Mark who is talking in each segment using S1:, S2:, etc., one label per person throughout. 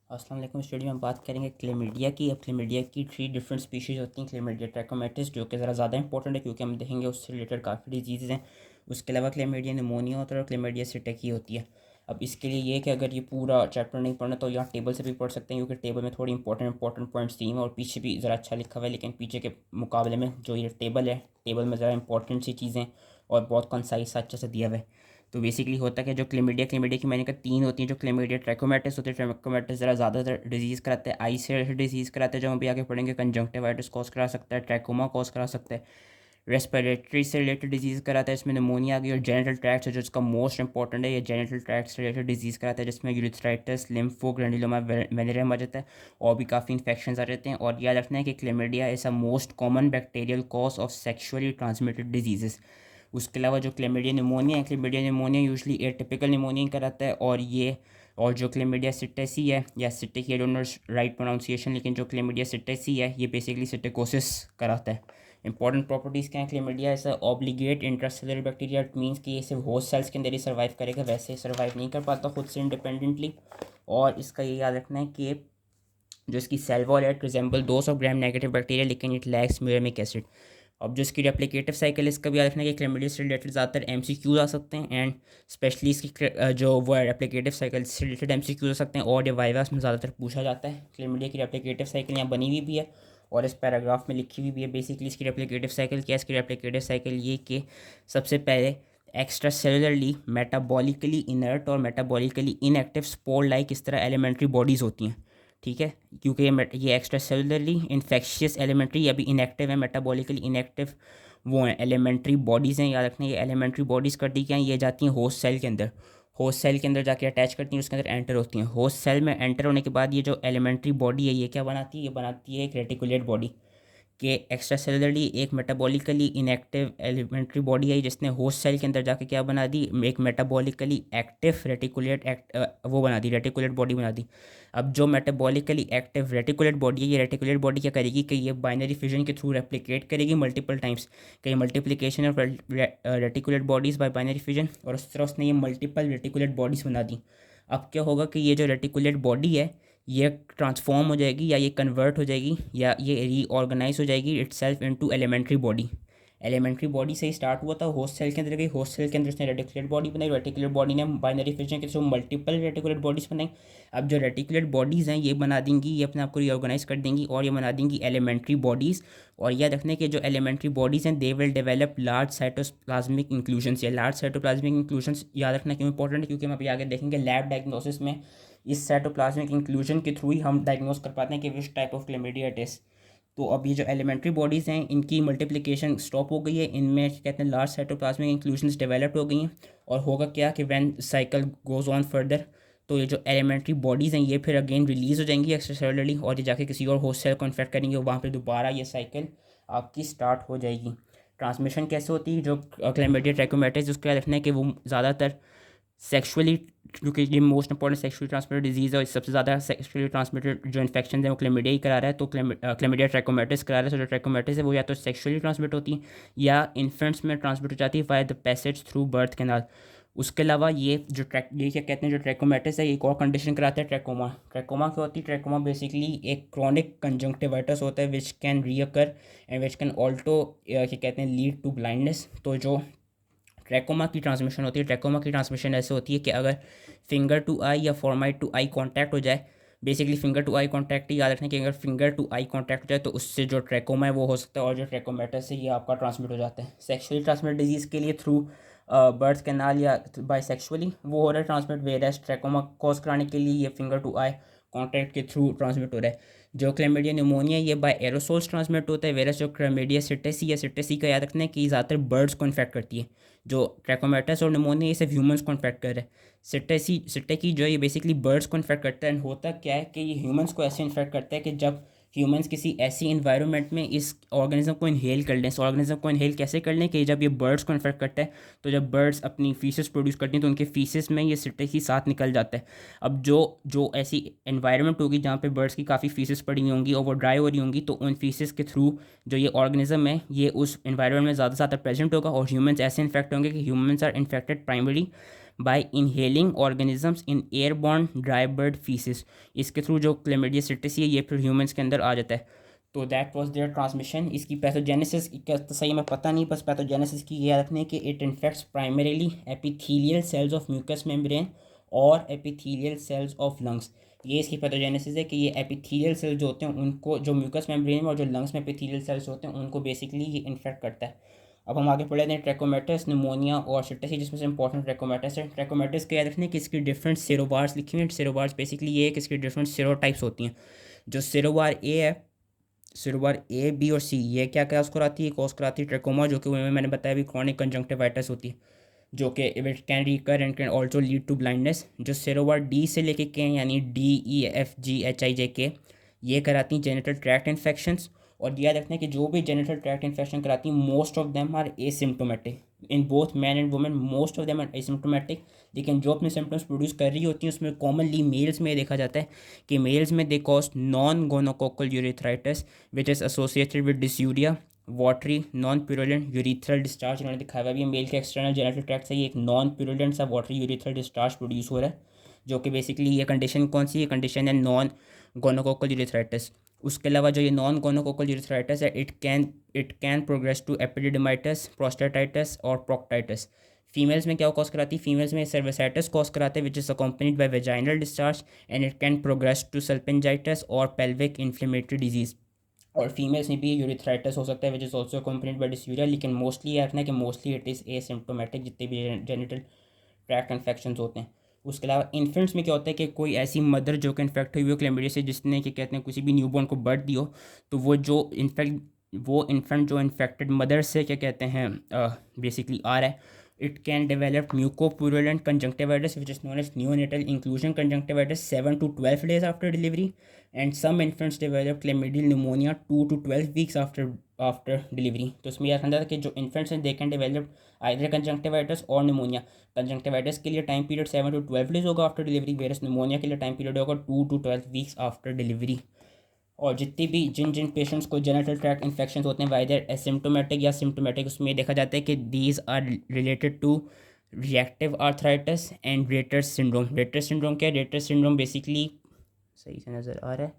S1: अस्सलाम वालेकुम। स्टूडियो में हम बात करेंगे क्लेमिडिया की। अब क्लेमिडिया की 3 डिफरेंट स्पीशीज़ होती हैं। क्लेमिडिया ट्रैकोमैटिस जो कि ज़रा ज़्यादा इंपॉर्टेंट है क्योंकि हम देखेंगे उससे रिलेटेड काफ़ी डिजीज़ हैं। उसके अलावा क्लेमिडिया निमोनिया होता है और क्लेमिडिया सिटिकी होती है। अब इसके लिए ये कि अगर ये पूरा चैप्टर नहीं पढ़ना तो यहाँ टेबल से भी पढ़ सकते हैं क्योंकि टेबल में थोड़ी इंपॉर्टेंट पॉइंट्स दिए हैं और पीछे भी ज़रा अच्छा लिखा हुआ है, लेकिन पीछे के मुकाबले में जो ये टेबल है, टेबल में ज़रा इंपॉर्टेंट सी चीज़ें और बहुत कंसाइज अच्छे से दिया हुआ है। तो बेसिकली होता है कि जो क्लेमिडिया की मैंने कहा 3 होती हैं। जो क्लेमिडिया ट्रैकोमैटिस होती है, ट्रैकोमैटिस ज़रा ज़्यादातर डिजीज़ कराता है, आई से डिजीज़ कराता है जो हम भी आगे पढ़ेंगे। कंजंक्टिवाइटिस कॉज करा सकता है, ट्रैकोमा कॉज करा सकता है, रेस्पिरेटरी से रिलेटेड डिजीज़ कराता है, इसमें निमोनिया आ गई। और जेनिटल ट्रैक्ट है जो इसका मोस्ट इंपॉर्टेंट है, ये जेनिटल ट्रैक्ट से रिलेटेड डिजीज़ कराता है जिसमें यूरिथ्राइटिस, लिम्फो ग्रैन्युलोमा, वेनेरियम आ जाता है और भी काफ़ी इन्फेक्शन आ जाते हैं। और याद रखना है कि chlamydia is a most common bacterial cause of sexually transmitted disease. उसके अलावा जो क्लेमिडिया निमोनिया है, chlamydia pneumonia usually atypical pneumonia कराता है। और जो क्लेमिडिया सिटेसी है या सिटिक, ये डोंट नो राइट प्रोनाउंसिएशन, लेकिन जो क्लेमिडिया सिटेसी है ये बेसिकली सिटिकोसिस कराता है। इंपॉर्टेंट प्रॉपर्टीज़ क्या हैं क्लेमिडिया? ऐसा obligate intracellular bacteria, it means कि ये सिर्फ होस्ट सेल्स के अंदर ही सर्वाइव करेगा, वैसे सर्वाइव नहीं कर पाता खुद से इंडिपेंडेंटली। और इसका ये याद रखना है कि जो इसकी सेल वॉल है, it resemble those of gram negative bacteria, लेकिन इट लैक्स म्यूरेमिक एसिड। अब जो इसकी रेप्लिकेटिव साइकिल, इसका भी याद रखना है कि क्लेमिडिया से रिलेटेड ज़्यादातर एमसीक्यूज आ सकते हैं एंड स्पेशली इसकी जो वो है रेप्लिकेटिव साइकिल से रिलेटेड एमसीक्यूज आ सकते हैं और ये वाइवास में ज़्यादातर पूछा जाता है। क्लेमिडिया की रेप्लिकेटिव साइकिल यहाँ बनी हुई भी है और इस पैराग्राफ में लिखी हुई भी है। बेसिकली इसकी रेप्लिकेटिव साइकिल क्या है? इसकी रेप्लिकेटिव साइकिल ये कि सबसे पहले एक्स्ट्रा सेलुलरली मेटाबॉलिकली इनर्ट और मेटाबॉलिकली इनएक्टिव स्पोर लाइक इस तरह एलिमेंट्री बॉडीज़ होती हैं। ठीक है, क्योंकि ये एक्स्ट्रा सेलुलरली इन्फेक्शियस एलिमेंट्री या भी इनएक्टिव है, मेटाबॉलिकली इनएक्टिव वो हैं एलिमेंट्री बॉडीज़ हैं। याद रखना ये एलिमेंट्री बॉडीज़ करती क्या हैं? ये जाती हैं होस्ट सेल के अंदर, होस्ट सेल के अंदर जाके अटैच करती हैं, उसके अंदर एंटर होती हैं। होस्ट सेल में एंटर होने के बाद ये जो एलिमेंट्री बॉडी है ये क्या बनाती है? ये बनाती है एक रेटिकुलेट बॉडी कि एक्स्ट्रा सेलुलरली एक मेटाबॉलिकली इनएक्टिव एलिमेंट्री बॉडी है जिसने होस्ट सेल के अंदर जाके क्या बना दी? एक मेटाबॉलिकली एक्टिव रेटिकुलेट वो बना दी, रेटिकुलेट बॉडी बना दी। अब जो मेटाबॉलिकली एक्टिव रेटिकुलेट बॉडी है, ये रेटिकुलेट बॉडी क्या करेगी कि ये बाइनरी फिजन के थ्रू रेप्लिकेट करेगी मल्टीपल टाइम्स, कि multiplication of reticulate bodies bye binary fission, और उस तरह उसने ये मल्टीपल रेटिकुलेट बॉडीज़ बना दी। अब क्या होगा कि ये जो रेटिकुलेट बॉडी है ये ट्रांसफॉर्म हो जाएगी या ये कन्वर्ट हो जाएगी या ये रीऑर्गेनाइज हो जाएगी itself into elementary body. Elementary body से ही स्टार्ट हुआ था, होस्ट सेल के अंदर गई, होस्ट सेल के अंदर उसने रेटिकुलेट बॉडी बनाई, रेटिकुलेट बॉडी ने बाइनरी फिजन के थ्रू मल्टीपल रेटिकुलेट बॉडीज़ बनाई। अब जो रेटिकुलेट बॉडीज़ हैं ये बना देंगी, ये अपने आप को रीऑर्गेनाइज कर देंगी और ये बना देंगी एलिमेंट्री बॉडीज़। और याद रखने के जो एलिमेंट्री बॉडीज़ हैं they will develop large cytoplasmic inclusions. या लार्ज साइटोप्लाज्मिक इंक्लूजन्स याद रखना क्यों इंपॉर्टेंट है? क्योंकि हम अभी आगे देखेंगे लैब डायग्नोसिस में इस साइटोप्लाज्मिक इंक्लूजन के थ्रू ही हम डायग्नोस कर पाते हैं कि which type of chlamydia it is. तो अब ये जो एलिमेंट्री बॉडीज़ हैं इनकी मल्टीप्लिकेशन स्टॉप हो गई है, इनमें कहते हैं लार्ज साइटोप्लाज्मिक इंक्लूजन्स डेवलप्ड हो गई हैं। और होगा क्या कि when cycle goes on further तो ये जो एलिमेंट्री बॉडीज़ हैं ये फिर अगेन रिलीज़ हो जाएंगी एक्स्ट्रासेलुलरली और ये जाके किसी और होस्ट सेल को इन्फेक्ट करेंगे और वहाँ पर दोबारा ये साइकिल आपकी स्टार्ट हो जाएगी। ट्रांसमिशन कैसे होती है? जो क्लेमिडिया ट्रैकोमैटिस उसका रखना है कि वो ज़्यादातर सेक्सुअली, क्योंकि ये most important sexually transmitted disease है और सबसे ज़्यादा सेक्सुअली ट्रांसमिटेड जो इन्फेक्शन है वो क्लेमिडिया ही करा रहा है। तो क्लेमिडिया ट्रैकोमैटिस करा रहा है। तो जो ट्रैकोमैटिस है वो या तो सेक्सुअली ट्रांसमिट होती है या इन्फेंट्स में ट्रांसमिट हो जाती है by the passage through birth canal. उसके अलावा ये क्या कहते हैं, जो ट्रैकोमैटिस है एक और कंडीशन कराता है ट्रैकोमा। ट्रैकोमा क्या होती है? ट्रैकोमा बेसिकली एक क्रॉनिक कंजंक्टिवाइटिस होता है which can recur and which can also क्या कहते हैं लीड टू ब्लाइंडनेस। तो जो ट्रैकोमा की ट्रांसमिशन होती है, ट्रैकोमा की ट्रांसमिशन ऐसे होती है कि अगर फिंगर टू आई या फॉर्माइट टू आई कांटेक्ट हो जाए, basically finger to eye contact ही याद रखने कि अगर फिंगर टू आई कांटेक्ट हो जाए तो उससे जो ट्रैकोमा है वो हो सकता है और जो ट्रैकोमैटिस है ये आपका ट्रांसमिट हो जाता है। सेक्सुअली ट्रांसमिटेड डिजीज़ के लिए थ्रू बर्थ कैनाल या बाय सेक्सुअली वो हो रहा है ट्रांसमिट, वेरएस ट्रैकोमा कॉज कराने के लिए ये फिंगर टू आई कॉन्टैक्ट के थ्रू ट्रांसमिट हो रहा है। जो क्लेमिडिया निमोनिया ये बाय एरोसोल्स ट्रांसमिट होता है, वेरस जो क्लेमिडिया सिटेसी या सिटेसी का याद रखना है कि ज़्यादातर बर्ड्स को इन्फेक्ट करती है। जो ट्रैकोमैटिस और निमोनिया ये सिर्फ ह्यूमंस को इन्फेक्ट कर रहा है। सिटेकी जो है ये बेसिकली बर्ड्स को इन्फेक्ट करता है। एंड होता क्या है कि ये ह्यूमंस को ऐसे इन्फेक्ट करता है कि जब ह्यूमंस किसी ऐसी इन्वायरमेंट में इस ऑर्गेनिज्म को इनहेल कर लें। इस ऑर्गेनिज्म को इनहेल कैसे कर लें कि जब ये बर्ड्स को इन्फेक्ट करता है तो जब बर्ड्स अपनी फीसेस प्रोड्यूस करती हैं तो उनके फीसेस में ये सिटेकी साथ निकल जाता है। अब जो जो ऐसी एनवायरनमेंट होगी जहाँ पे बर्ड्स की काफ़ी फीसेस पड़ी हुई होंगी और वो ड्राई हो रही होंगी तो उन फीसेस के थ्रू जो ये ऑर्गेनिज्म है ये उस एनवायरनमेंट में ज़्यादा से ज़्यादा प्रेजेंट होगा और ह्यूमंस ऐसे इन्फेक्ट होंगे कि humans are infected primary by inhaling organisms in airborne dry bird faeces. इसके थ्रू जो क्लेमिडिया सिट्टिस ये फिर ह्यूमंस के अंदर आ जाता है। तो दैट वाज देयर ट्रांसमिशन। इसकी पैथोजेनेसिस का तो सही हमें पता नहीं, बस पैथोजेनेसिस की ये रखने कि it infects primarily epithelial cells of mucous membrane और एपिथेलियल सेल्स ऑफ लंग्स। ये इसकी पैथोजेनेसिस है कि ये एपिथेलियल सेल्स जो होते हैं उनको, जो म्यूकस मेम्ब्रेन में और जो लंग्स में एपिथेलियल सेल्स होते हैं उनको बेसिकली ये इन्फेक्ट करता है। अब हम आगे पढ़ लेते हैं ट्रैकोमैटिस, निमोनिया और सिट्टिस, जिसमें से इंपॉर्टेंट ट्रैकोमैटिस है। ट्रैकोमैटिस का याद रखने कि इसकी डिफरेंट सेरोबार्स लिखी हुई हैं। सेरोबार्स बेसिकली ये है कि इसकी डिफरेंट सेरोटाइप्स होती हैं। जो सेरोबार ए है, सेरोबार ए, बी और सी, ये क्या क्या कराती है, कॉज कराती है ट्रैकोमा, जो कि मैंने बताया भी क्रॉनिक कंजंक्टिवाइटिस होती है, जो कि it can recur and can also lead to blindness. जो सेरोबार डी से लेके के यानी DEFGHIJK, ये कराती हैं जेनिटल ट्रैक्ट इन्फेक्शंस। और याद रखना है कि जो भी जेनिटल ट्रैक्ट इन्फेक्शन कराती हैं most of them are asymptomatic in both man and women, most of them are asymptomatic. लेकिन जो अपने सिम्टम्स प्रोड्यूस कर रही होती हैं उसमें कॉमनली मेल्स में देखा जाता है कि मेल्स में they cause non gonococcal urethritis which is associated with dysuria, watery non purulent urethral discharge. इन्होंने दिखाया हुआ भी मेल के एक्सटर्नल जेनिटल ट्रैक्ट से ये एक नॉन प्यूरुलेंट सा वाटरी यूरिथ्रल डिस्चार्ज प्रोड्यूस हो रहा है, जो कि बेसिकली ये कंडीशन कौन सी, ये कंडीशन है नॉन गोनोकोकल यूरेथ्राइटिस। उसके अलावा जो ये नॉन गोनोकोकल यूरेथ्राइटिस है it can progress to epididymitis, prostatitis और प्रोक्टाइटिस। फीमेल्स में क्या कॉज कराती है, फीमेल्स में सर्विसाइटिस कॉज कराते हैं which is accompanied by vaginal discharge and it can progress to salpingitis और पेल्विक इन्फ्लेमेटरी डिजीज़। और फीमेल्स में भी यूरिथ्राइटिस हो सकता है which is also accompanied by dysuria, लेकिन मोस्टली ये रखना है कि मोस्टली इट इज़ एसिम्प्टोमेटिक जितने भी जेनिटल ट्रैक्ट इन्फेक्शन होते हैं। उसके अलावा इन्फेंट्स में क्या होता है कि कोई ऐसी मदर जो कि इन्फेक्ट हुई हो क्लेमिडिया से, जिसने कि कहते हैं किसी भी न्यूबॉर्न को बर्थ दी हो, तो वो इन्फेंट जो इन्फेक्टेड मदर से क्या कहते हैं बेसिकली आ रहा है, it can develop mucopurulent conjunctivitis which is known as neonatal inclusion conjunctivitis 7 to 12 days after delivery, and some infants develop chlamydial pneumonia 2 to 12 weeks after delivery. तो इसमें यह कहता है कि जो इन्फेंट्स हैं they can develop either conjunctivitis और pneumonia. Conjunctivitis के लिए टाइम पीरियड 7 to 12 days होगा आफ्टर डिलीवरी, वेरस निमोनिया के लिए टाइम पीरियड होगा 2 to 12 weeks आफ्टर डिलीवरी। और जितनी भी जिन पेशेंट्स को जेनिटल ट्रैक्ट इन्फेक्शन होते हैं वाइदर एसिम्टोमेटिक या सिम्टोमेटिक, उसमें देखा जाता है कि these are related to reactive arthritis and Reiter's syndrome. Reiter's syndrome क्या है, रेटर्स सिंड्रोम बेसिकली सही से नज़र आ रहा है,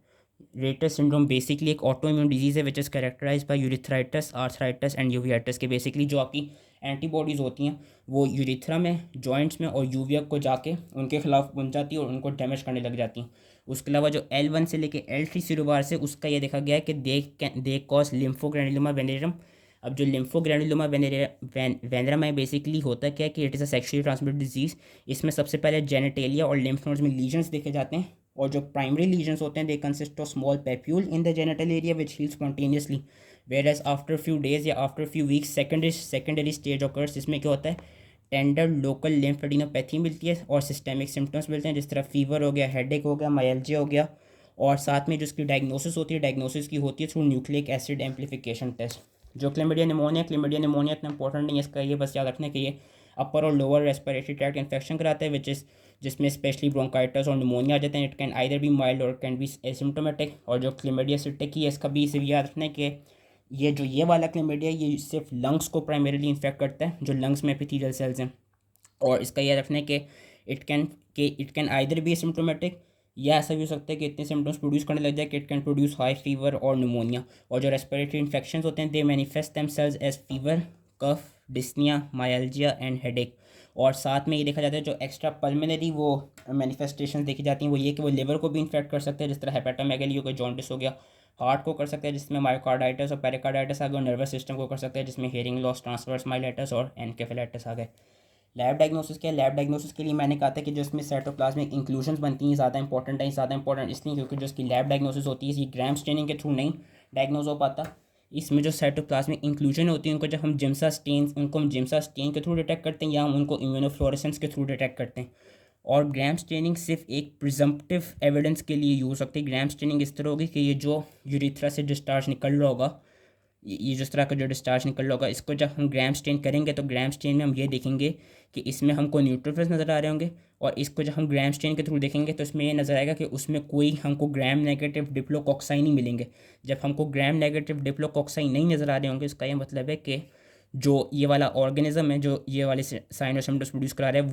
S1: रेटर्स सिंड्रोम बेसिकली एक ऑटो इम्यून डिजीज़ है which is characterize by urethritis, arthritis and uveitis के। बेसिकली जो आपकी एंटीबॉडीज़ होती हैं वो यूरिथ्रा में, जॉइंट्स में और यूविया को जाके उनके खिलाफ बन जाती है और उनको डैमेज करने लग जाती हैं। उसके अलावा जो L1 से लेके L3 सिरोबार से, उसका ये देखा गया है कि दे कॉज लिम्फोग्रेनुलोमा वेनेरियम। अब जो लिम्फोग्रेनुलोमा वेनेरम है बेसिकली होता क्या है कि it is a sexually transmitted disease. इसमें सबसे पहले जेनेटेलिया और लिम्फ नोड्स में लीजन्स देखे जाते हैं, और जो प्राइमरी लीजन्स होते हैं they consist of small papule in the genital area which heal spontaneously, whereas after few days या after few weeks secondary stage occurs. इसमें क्या होता है, टेंडर लोकल लिम्फेडिनोपैथी मिलती है और सिस्टेमिक सिम्टम्स मिलते हैं, जिस तरह फीवर हो गया, हेडेक हो गया, मायल्जिया हो गया। और साथ में जो इसकी डायग्नोसिस होती है, डायग्नोसिस की होती है through nucleic acid amplification test. जो क्लेमिडिया निमोनिया इतना इंपॉर्टेंट नहीं है इसका, ये बस याद रखना है कि ये अपर और लोअर रेस्पिरेटरी ट्रैक्ट इन्फेक्शन कराता है जिसमें स्पेशली ब्रोंकाइटिस और निमोनिया आ जाते हैं। It can either be mild और कैन बी एसिम्टोमेटिक। और जो क्लेमिडिया सिटिकी है इसका भी इसे याद रखना है कि ये वाला क्लेमिडिया ये सिर्फ लंग्स को प्राइमरीली इन्फेक्ट करता है, जो लंग्स में एपिथेलियल सेल्स हैं। और इसका याद रखना है कि it can either be asymptomatic, या ऐसा भी हो सकता है कि इतने सिम्टम्स प्रोड्यूस करने लग जाए कि it can produce high fever और निमोनिया। और जो रेस्पिरेटरी इन्फेक्शंस होते हैं they manifest themselves as fever, cough, dyspnoea, myalgia and headache. और साथ में ये देखा जाता है जो एक्स्ट्रा पल्मोनरी वो मैनिफेस्टेशन देखी जाती हैं वो ये कि वो लिवर को भी इन्फेक्ट कर सकते हैं, जिस तरह हेपेटोमेगाली हो गया, जॉन्डिस हो गया। हार्ट को कर सकते हैं जिसमें मायोकार्डाइटिस और पेरिकार्डाइटिस आ गया, और नर्वस सिस्टम को कर सकते हैं जिसमें हियरिंग लॉस, ट्रांसवर्स माइलेटस और एनकेफेलाइटिस आ गए। लैब डायग्नोसिस क्या है, लैब डायग्नोसिस के लिए मैंने कहा था कि जो इसमें साइटोप्लाज्मिक इंक्लूजन्स बनती हैं ज़्यादा इंपॉर्टेंट है। ज़्यादा इंपॉर्टेंट इसलिए क्योंकि जो इसकी लैब डायग्नोसिस होती है ये ग्राम स्टेनिंग के थ्रू नहीं डायग्नोज हो पाता। इसमें जो साइटोप्लाज्मिक इंक्लूजन होती है उनको जब हम जिम्सा स्टेन के थ्रू डिटेक्ट करते हैं या हम उनको इम्यूनोफ्लोरेसेंस के थ्रू डिटेक्ट करते हैं। और ग्राम स्टेनिंग सिर्फ एक प्रिजम्पटिव एविडेंस के लिए यूज़ हो सकती है। ग्राम स्टेनिंग इस तरह होगी कि ये जो यूरिथ्रा से डिस्चार्ज निकल रहा होगा, ये जिस तरह का जो डिस्चार्ज निकल रहा होगा, इसको जब हम ग्राम स्टेन करेंगे तो ग्राम स्टेन में हम ये देखेंगे कि इसमें हमको न्यूट्रोफिल्स नज़र आ रहे होंगे। और इसको जब हम ग्राम स्टेन के थ्रू देखेंगे तो इसमें ये नज़र आएगा कि उसमें कोई हमको ग्राम नेगेटिव डिप्लोकॉक्साई नहीं मिलेंगे। जब हमको ग्राम नेगेटिव डिप्लोकॉक्साई नहीं नज़र आ रहे होंगे इसका ये मतलब है कि जो ये वाला ऑर्गेनिज्म है जो ये वाले साइन और सिम्टम्स प्रोड्यूस करा रहा है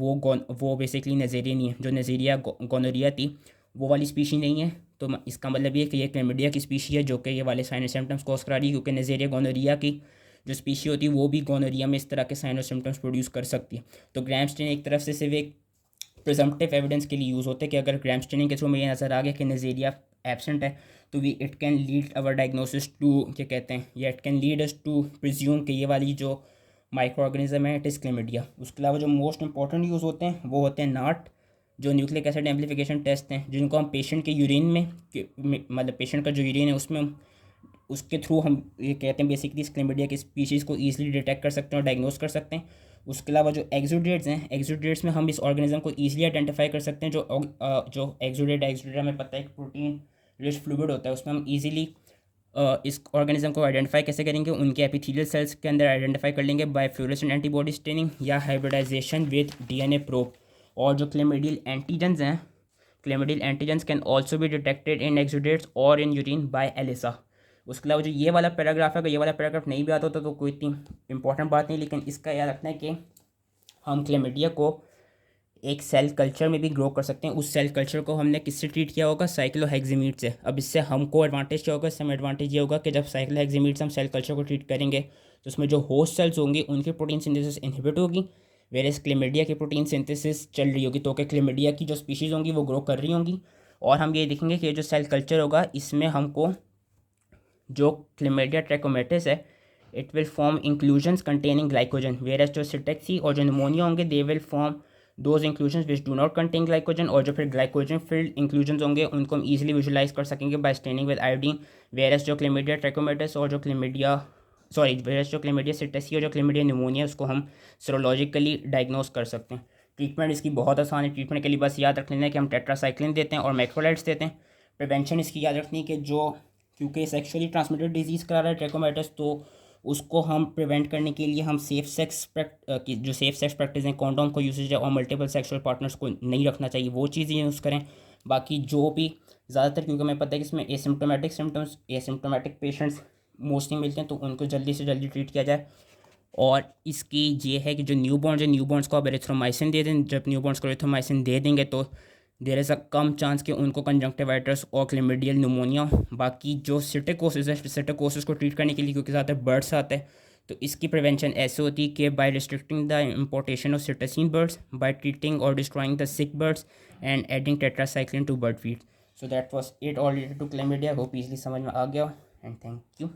S1: वो बेसिकली नज़ेरिया नहीं है। जो नज़ेरिया गोनोरिया थी वो वाली स्पीशी नहीं है। तो इसका मतलब ये है कि ये क्लेमिडिया की स्पीशी है जो कि ये वाले साइन और सिम्टम्स कॉज करा रही है, क्योंकि नज़ेरिया गोनोरिया की जो स्पीशी होती है वो भी गोनोरिया में इस तरह के साइन और सिम्टम्स प्रोड्यूस कर सकती है। तो ग्राहम स्टेनिंग एक तरफ से सिर्फ एक प्रिजम्पटिव एविडेंस के लिए यूज़ होते हैं कि अगर ग्राहम स्टेनिंग के थ्रू में ये नज़र आ गया कि नज़ेरिया एब्सेंट है तो we it can lead our diagnosis to क्या कहते हैं, या it can lead us to presume कि ये वाली जो माइक्रो ऑर्गेनिज्म है इट इज़ क्लेमिडिया। उसके अलावा जो मोस्ट इंपॉर्टेंट यूज़ होते हैं वो होते हैं नाट, जो न्यूक्लिक एसिड एम्प्लीफिकेशन टेस्ट हैं, जिनको हम पेशेंट के यूरिन में मतलब पेशेंट का जो यूरिन है उसमें उसके थ्रू हम ये कहते हैं बेसिकली इस क्लेमिडिया की स्पीशीज़ को ईजिली डिटेक्ट कर सकते हैं और डायग्नोस कर सकते हैं। उसके अलावा जो एक्सुडेट्स हैं, एक्सुडेट्स में हम इस ऑर्गेनिज्म को ईजिली आइडेंटिफाई कर सकते हैं। जो एक्सुडेट हमें पता है एक प्रोटीन रिच फ्लूइड होता है, उसमें हम ईजिली इस ऑर्गेनिज्म को आइडेंटिफाई कैसे करेंगे, उनके एपिथेलियल सेल्स के अंदर आइडेंटिफाई कर लेंगे बाय फ्लोरेसेंट एंटीबॉडी स्टेनिंग या हाइब्रिडाइजेशन विद डीएनए प्रोब। और जो क्लेमिडियल एंटीजेंस हैं, chlamydial antigens can also be detected in exudates और इन यूरिन बाय एलिसा। उसके अलावा जो ये वाला पैराग्राफ है, अगर ये वाला पैराग्राफ नहीं भी आता होता तो कोई इतनी इंपॉर्टेंट बात नहीं, लेकिन इसका याद रखना है कि हम क्लेमिडिया को एक सेल कल्चर में भी ग्रो कर सकते हैं। उस सेल कल्चर को हमने किससे ट्रीट किया होगा, साइक्लोहेक्सिमीड से। अब इससे हमको एडवांटेज क्या होगा, इससे हमें एडवांटेज ये होगा कि जब साइक्लोहेक्सिमीड से हम सेल कल्चर को ट्रीट करेंगे तो उसमें जो होस्ट सेल्स होंगी उनकी प्रोटीन सिंथेसिस इनहिबिट होगी, वेरेस क्लेमिडिया की प्रोटीन सिंथेसिस चल रही होगी। तो कि क्लेमिडिया की जो स्पीशीज़ होंगी वो ग्रो कर रही होंगी। और हम ये देखेंगे कि जो सेल कल्चर होगा इसमें हमको जो क्लेमिडिया ट्रैकोमेटिस है it will form inclusions containing glycogen, versus जो सिटेक्सी और जो निमोनिया होंगे they will form those inclusions which do not contain glycogen. और जो फिर ग्लाइकोजन फिल्ड इंक्लूजन्स होंगे उनको हम ईजिली विजुलाइज कर सकेंगे by staining with iodine. Versus जो क्लेमिडिया ट्रैकोमेटिस और जो वेरस जो क्लेमिडिया सिटेक्सी और जो क्लेमिडिया निमोनिया उसको हम सीरोलॉजिकली डायग्नोस कर सकते हैं। ट्रीटमेंट इसकी बहुत आसान है। ट्रीटमेंट के लिए बस याद रख लेना है कि हम टेट्रासाइक्लिन देते हैं और मैक्रोलाइड्स देते हैं। प्रिवेंशन इसकी याद रखनी है कि जो क्योंकि सेक्सुअली ट्रांसमिटेड डिजीज़ करा रहा है ट्रैकोमेटिस, तो उसको हम प्रिवेंट करने के लिए हम सेफ सेक्स प्रैक्टिस हैं, कॉन्डोम को यूसेज है और मल्टीपल सेक्सुअल पार्टनर्स को नहीं रखना चाहिए, वो चीज़ें यूज़ करें। बाकी जो भी ज़्यादातर क्योंकि हमें पता है कि इसमें एसिम्टोमेटिक पेशेंट्स मोस्टली मिलते हैं तो उनको जल्दी से जल्दी ट्रीट किया जाए। और इसकी ये है कि जो न्यूबॉर्न्स को आप एरिथ्रोमाइसिन दे दें। जब न्यूबॉर्न्स को एरिथ्रोमाइसिन दे देंगे तो there is a come chance कि उनको कंजंक्टिवाइटिस और क्लेमिडियल निमोनिया। बाकी जो सिटिकोसिस है, सिटिकोसिस को ट्रीट करने के लिए क्योंकि ज़्यादातर बर्ड्स आते हैं तो इसकी प्रिवेंशन ऐसे होती है कि by restricting the importation of psittacine birds, by treating और destroying the sick birds and adding tetracycline to bird feed. So that was it all related to chlamydia. Hope easily समझ में आ गया एंड थैंक यू।